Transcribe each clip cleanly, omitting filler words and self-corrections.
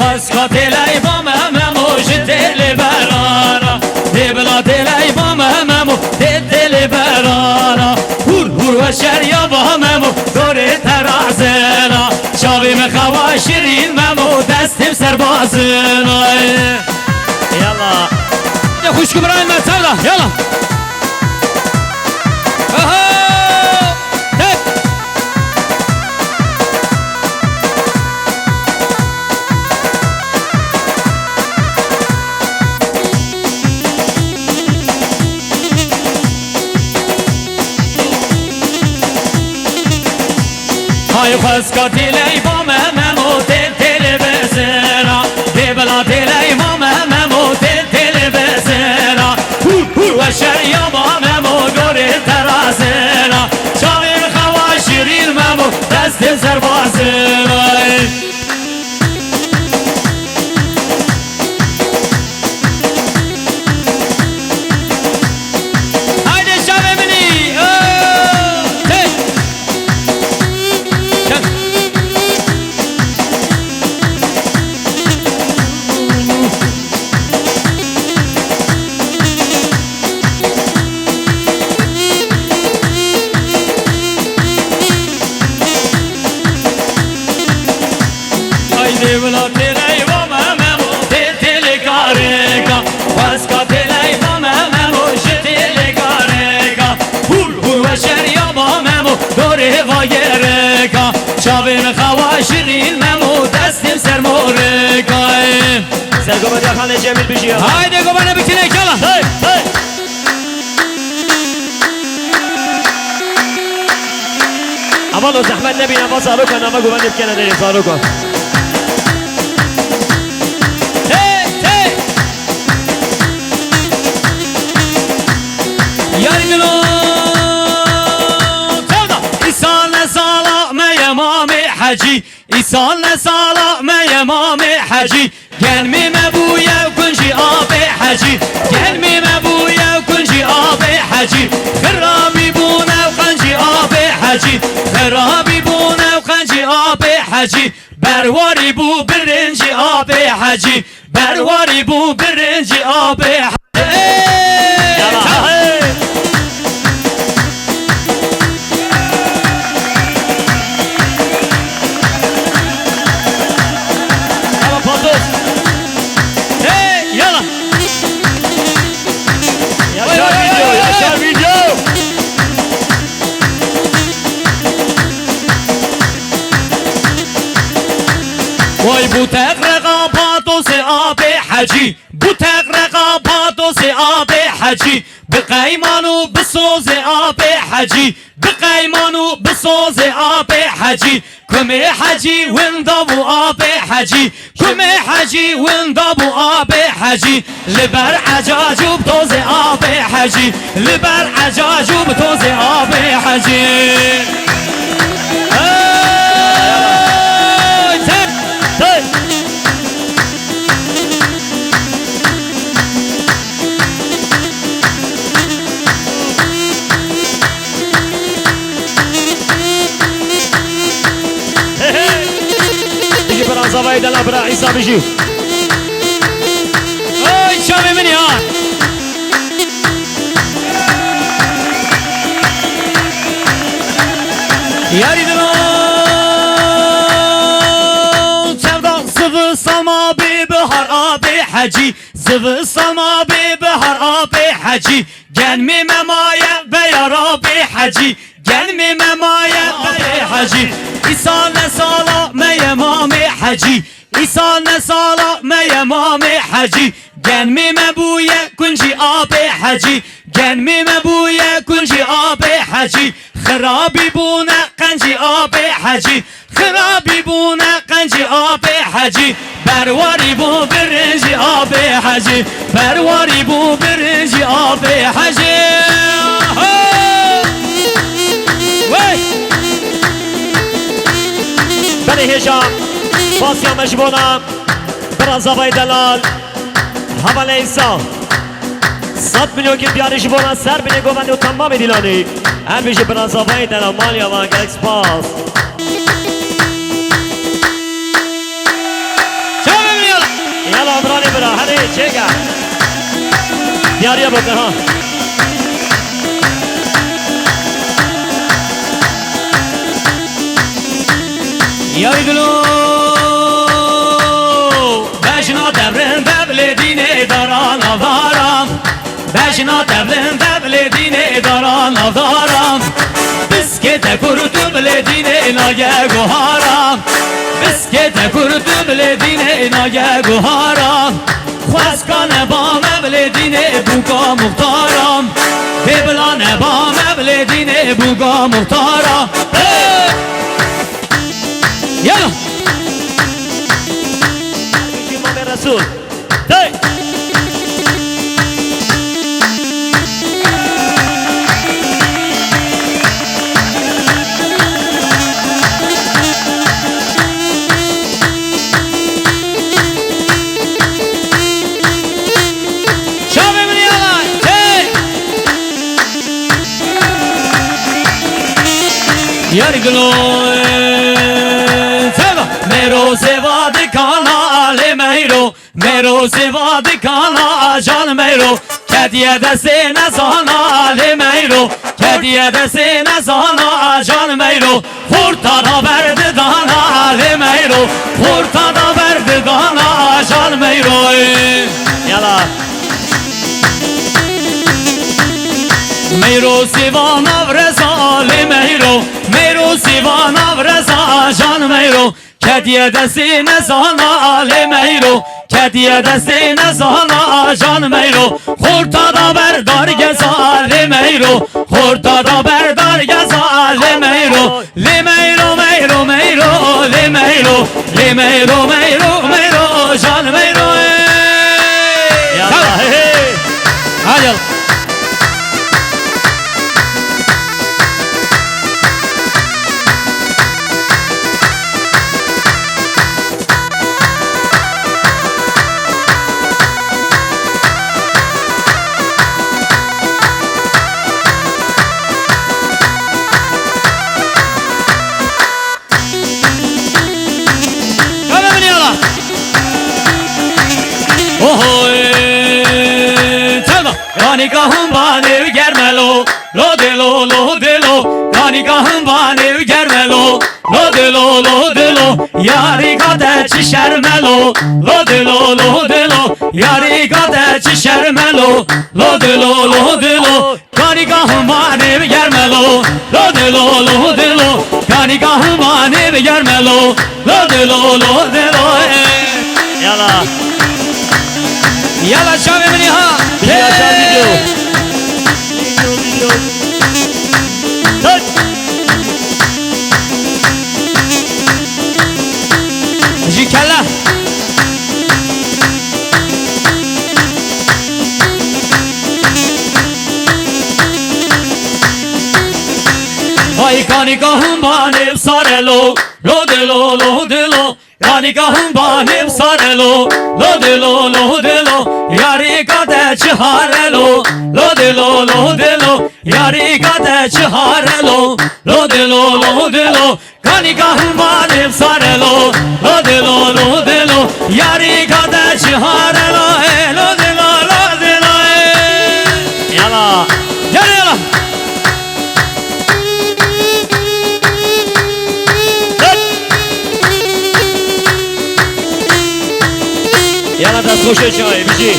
خسكت الأيبام هممو جدل برانا دي بلا دي الأيبام هممو جدل برانا هور هور وشرياب هممو دور ترازنا شاوي مخوا شيرين ممو دستم سربازنا يلا يا خوش كبران ما تسولا يلا هاي خسكت الأيبام هممو تل بسنا دي بلا الأيبام هممو تل بسنا هور هور وشرياب هممو دور ترازنا شاوي مخوا شيرين ممو دست سربازنا شاوين خواشرين ممو دستم سر موركاي سرقوبة يا خالد جميل بيجي هايدي قوبانا بكتنك يلا هاي هاي اما لو زحمت نبينا ما صاروكا اما قوبانا بكنا داري صاروكا هاي هاي ياري قلو حجي إيصالنا صلاة ما يا مامي حجي قلبي مبويا وكنجي آبي حجي قلبي مبويا وكنجي آبي حجي خرابي بونا وخنجي آبي حجي خرابي بونا وخنجي آبي حجي برواري بو برنجي آبي حجي برواري بو برنجي آبي حجي وای بو تقرقا پاتو سی آب حجی بو تقرقا پاتو سی آب حجی بقیمانو بسوز آب حجی بقیمانو بسوز آب حجی کمی حجی وندابو آب حجی کمی حجی وندابو آب حجی لبر عجاجو بتوز آب حجی لبر عجاجو بتوز آب حجی زواید الله برا عیسی بجی اوی شامی منی ها یاری دلو چردا زو سما بی بهار آب حجی زو سما بی بهار آب حجی گلمی ممایه بیار آب حجی گلمی ممایه بیار حجی ایسان سالا میمام حجی ایسان سالا میمام حجی گلمی مبوی کنجی آب حجی گلمی مبوی کنجی آب حجی خرابی بونه قنجی آب حجی خرابی بونه قنجی آب حجی برواری بو برنجی آب حجی برواری بو برنجی آب حجی بني هشام فاسيا مجبونة برا زباي دلال هوا ليسا 100 مليون كيف بياري جبونة سر بني قواني وتمام ديلاني هم بيجي برا زباي دلال ماليا وانك اكسباس شامي برا هلی چیگا دیاریا بکن ها یاری گلو بشنا دبرن دبل دینه داران آدارم بشنا دبلن دبل دینه داران آدارم بسکت کرد بل دینه ناگه گوهارم بسکت کرد بل دینه ناگه گوهارم خواست کنه با مبل دینه بوگا مختارم ببلانه با مبل دینه بوگا مختارم يلا امام رسول هی شامي من يلا هي يرقلوا میرو سواد کانا لی میرو میرو سواد کانا جان میرو کدیه دست نزانا لی میرو کدیه دست نزانا جان میرو خورتانا برد دانا لی میرو خورتانا برد دانا جان میرو یلا میرو سیوانا ورزا لی میرو میرو سیوانا ورزا جان میرو کدیه دستی نزانا لی میرو کدیه دستی نزانا جان میرو خورتادا بردار گزا لی میرو خورتادا بردار گزا لی میرو لی میرو میرو میرو لی میرو لی میرو میرو میرو جان میرو یلا هی هاجل نگاهم بانه گرملو لو دلو نگاهم بانه گرملو لو دلو یاری گاده چی شرملو لو دلو یاری گاده چی شرملو لو دلو نگاهم بانه گرملو لو دلو نگاهم بانه گرملو لو دلو یلا يلا شامي مني ها فيديو عشان فيديو هي جي كلا هاي كاني كهم باني بصارلو لو دلو نگاهم بانیم سارلو لو دلو یاری گاده چهارلو لو دلو یاری گاده چهارلو لو دلو نگاهم بانیم سارلو لو دلو یاری گاده چهارلو لو دلو یلا يلا یلا دست خوشه چای بیجی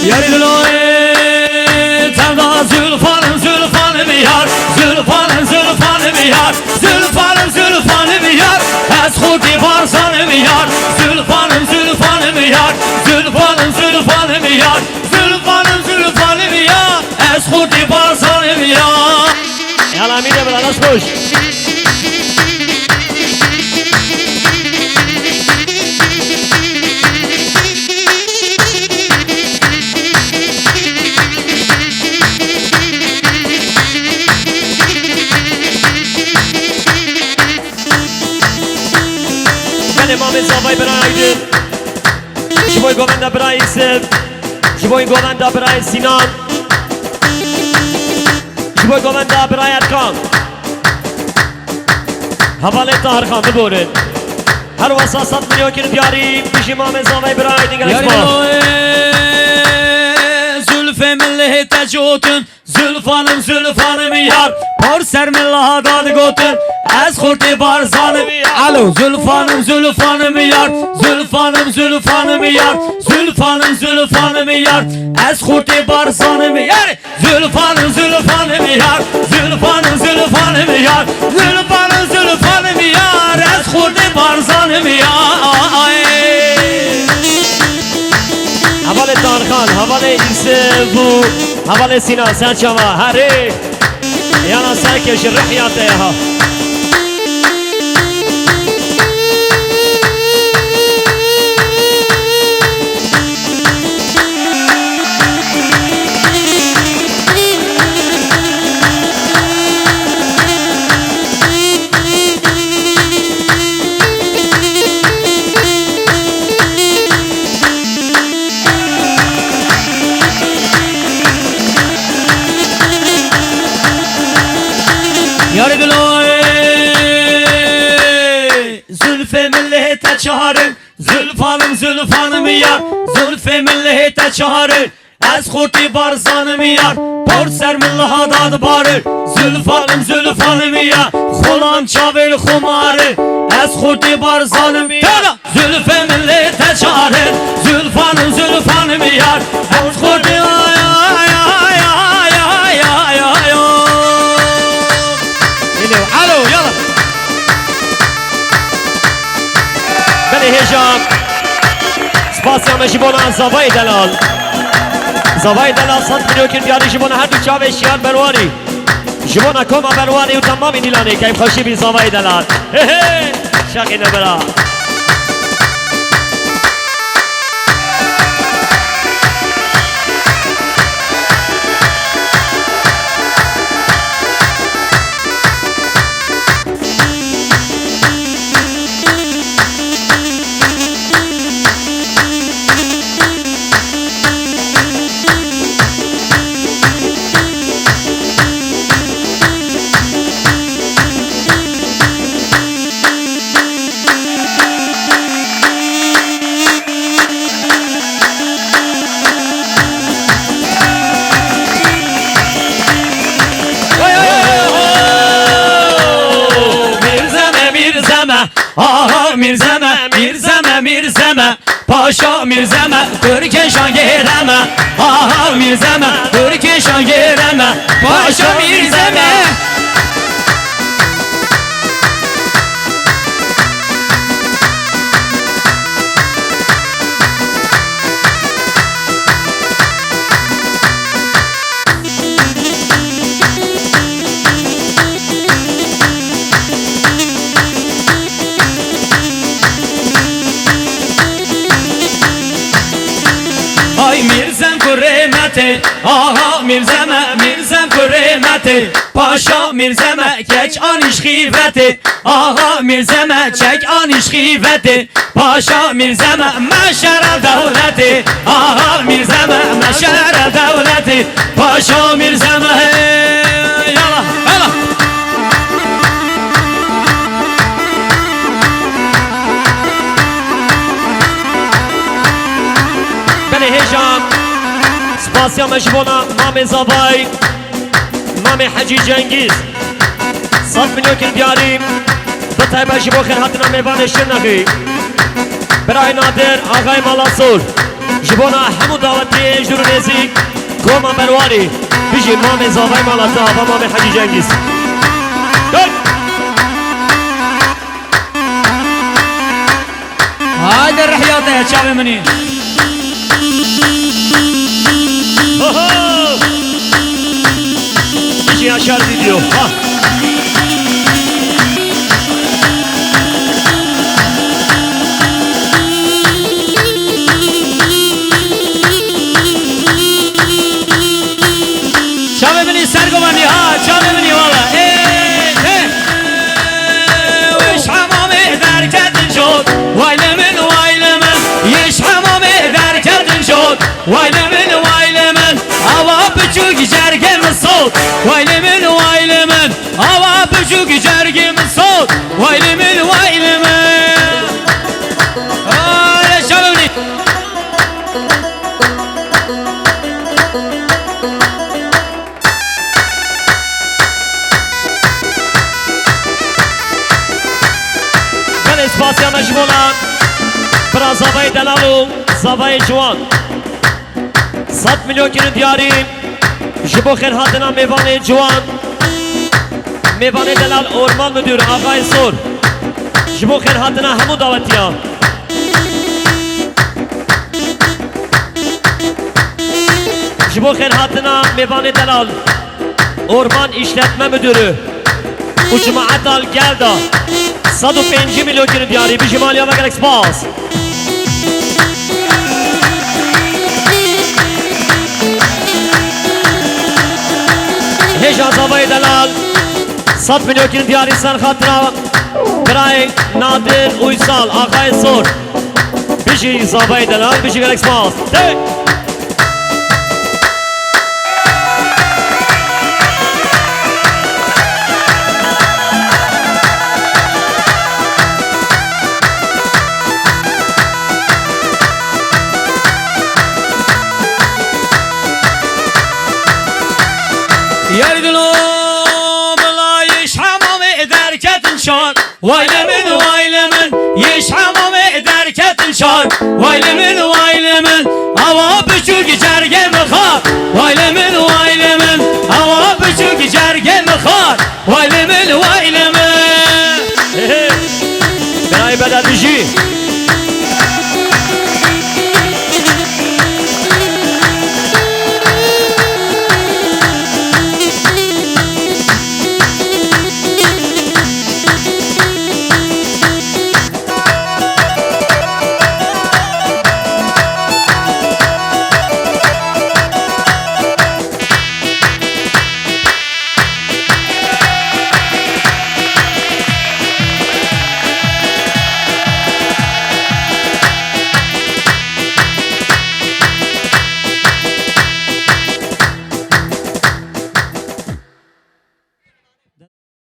یاری دلوی تمنا زلفان میار زلفان میار زلفان میار از خودی بارسان میار زلفان میار زلفان میار زلفان میار از خودی بارسان میار یلا میده برا دست خوش امام زاوای برای آیدن جبوی گوونده برای سب جبوی گوونده برای سینان جبوی گوونده برای ارکان حواله طاهر خان ببورن هر واسه 100 میلیون کرد یاری پیش امام زاوای برای آیدن یاری زلف مله تجوتن زلفانم یار پر سر مله داد گوتن از خورتی بارزانم الو زلفانم یار زلفانم یار زلفانم یار از خورتی بارزانم یار زلفانم یار زلفانم یار زلفانم یار از خورتی بارزانم یار حواله طاهر حواله ایسبو حواله سینا سرچما هره یانا سرکش رحیاته ها یار گلوی زلف مله تچهارن زلفانم یار زلف مله تچهارن از خورتی بارزانم یار پر سر مله داد باره زلفانم یار خلام چاول خماره از خورتی بارزانم یار زلف مله تچهارن زلفانم یار از خورتی الو يلا بله هجام سپاس همه جبونا زوای دلال 100 میلیون کرد یاری جبونا هر دو چاوه شیار برواری جبونا کما برواری و تمامی نیلانی که خوشی بی زوای دلال شاقی نبرا آها میرزمه پاشا میرزمه ترکشان گیرمه آها میرزمه ترکشان گیرمه پاشا میرزمه آی میرزم کرمته آها میرزم کرمته پاشا میرزم کچ آنش خیفته آها میرزم چک آنش خیفته پاشا میرزم مشر دولته آها میرزم مشر دولته پاشا میرزم یالا یالا بله هجام سپاسی همه جبونا مام زوای مام حجی جنگیز 100 میلیون کرد یاری به طیبه جبو خیر حتنا میوان شرنقی برای نادر آقای مالاسور جبونا همو دعوتی اجدور نیزی گوما برواری بیجی مام زوای مالاتا و مام حجی جنگیز هاي الرحياط يا شعب مني بیجی اشار ویدیو شعب مني سرقوا مني ها شعب مني والله وش حمامي دركت الجود ويلمن ويلمن يا شبابني من اسپاسیا مجبولا برا زبای دلالو زبای جوان 100 میلیون کیلو دیاری جبو خیر هاتنا میوان جوان میوان دلال اورمان مدیر آقای سور جبو خیر هاتنا همو دعوتیا جبو خیر هاتنا میوان دلال اورمان işletme müdürü Uçma Adal Gelda 105 milyon kilo diyari bir şimaliye ve gerek spas Heja Zavay Delal 100 milyon kilo diyari sen hatıra Kray Nadir Uysal Akay Sor bir şey Zavay Delal bir şey gerek spas يردلو بلا يشحمم دركة شار ويلمن ويلمن يشحمم دركة شار ويلمن ويلمن هوا بشوق جرقم خار